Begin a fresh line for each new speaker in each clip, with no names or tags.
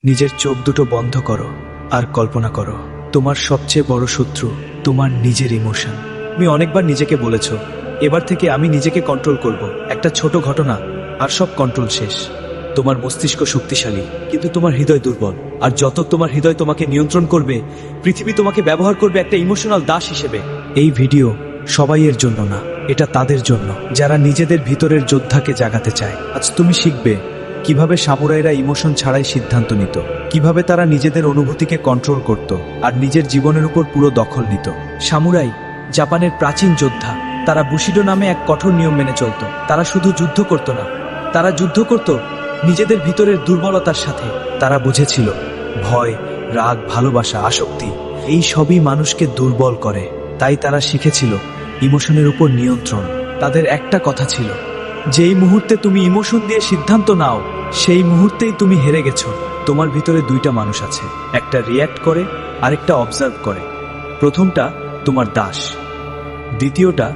নিজের চোখ দুটো বন্ধ করো আর কল্পনা করো তোমার সবচেয়ে বড় শত্রু তোমার নিজের ইমোশন। তুমি অনেকবার নিজেকে বলেছ, এবার থেকে আমি নিজেকে কন্ট্রোল করব। একটা ছোট ঘটনা আর সব কন্ট্রোল শেষ। তোমার মস্তিষ্ক শক্তিশালী, কিন্তু তোমার হৃদয় দুর্বল। আর যত তোমার হৃদয় তোমাকে নিয়ন্ত্রণ করবে, পৃথিবী তোমাকে ব্যবহার করবে একটা ইমোশনাল দাস হিসেবে। এই ভিডিও সবাই এর জন্য না, এটা তাদের জন্য যারা নিজেদের ভিতরের যোদ্ধাকে জাগাতে চায়। আজ তুমি শিখবে কিভাবে সামুরাইরা ইমোশন ছাড়াই সিদ্ধান্ত নিত, কিভাবে তারা নিজেদের অনুভূতিকে কন্ট্রোল করত আর নিজের জীবনের উপর পুরো দখল নিত। সামুরাই জাপানের প্রাচীন যোদ্ধা। তারা বুশিডো নামে এক কঠোর নিয়ম মেনে চলত। তারা শুধু যুদ্ধ করত না, তারা যুদ্ধ করত নিজেদের ভিতরের দুর্বলতার সাথে। তারা বুঝেছিল ভয়, রাগ, ভালোবাসা, আসক্তি এই সবই মানুষকে দুর্বল করে। তাই তারা শিখেছিল ইমোশনের উপর নিয়ন্ত্রণ। তাদের একটা কথা ছিল, যেই মুহূর্তে তুমি ইমোশন দিয়ে সিদ্ধান্ত নাও, সেই মুহূর্তেই তুমি হেরে গেছো। তোমার ভিতরে দুইটা মানুষ আছে, একটা রিয়্যাক্ট করে আর একটা অবজার্ভ করে। প্রথমটা তোমার দাস, দ্বিতীয়টা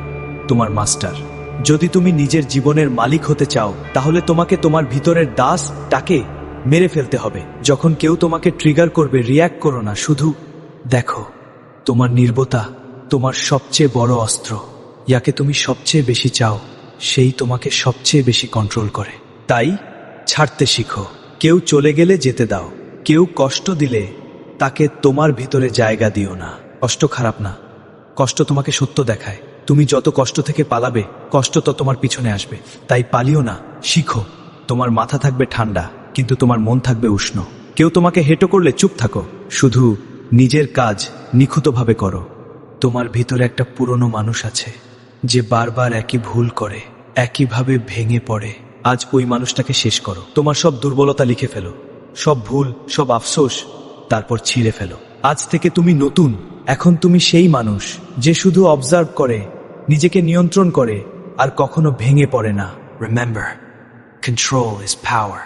তোমার মাস্টার। যদি তুমি নিজের জীবনের মালিক হতে চাও, তাহলে তোমাকে তোমার ভিতরের দাসটাকে মেরে ফেলতে হবে। যখন কেউ তোমাকে ট্রিগার করবে, রিয়্যাক্ট করো না, শুধু দেখো। তোমার নির্বতা তোমার সবচেয়ে বড় অস্ত্র। যাকে তুমি সবচেয়ে বেশি চাও, সেই তোমাকে সবচেয়ে বেশি কন্ট্রোল করে। তাই ছাড়তে শিখো। কেউ চলে গেলে যেতে দাও, কেউ কষ্ট দিলে তাকে তোমার ভিতরে জায়গা দিও না। কষ্ট খারাপ না, কষ্ট তোমাকে সত্য দেখায়। তুমি যত কষ্ট থেকে পালাবে, কষ্ট তো তোমার পিছনে আসবে। তাই পালিও না, শিখো। তোমার মাথা থাকবে ঠান্ডা, কিন্তু তোমার মন থাকবে উষ্ণ। কেউ তোমাকে হেঁটো করলে চুপ থাকো, শুধু নিজের কাজ নিখুঁতভাবে করো। তোমার ভিতরে একটা পুরনো মানুষ আছে, যে বারবার একই ভুল করে, একইভাবে ভেঙে পড়ে। আজ ওই মানুষটাকে শেষ করো। তোমার সব দুর্বলতা লিখে ফেলো, সব ভুল, সব আফসোস, তারপর ছিঁড়ে ফেলো। আজ থেকে তুমি নতুন। এখন তুমি সেই মানুষ যে শুধু অবজার্ভ করে, নিজেকে নিয়ন্ত্রণ করে আর কখনো ভেঙে পড়ে না। Remember, control is power.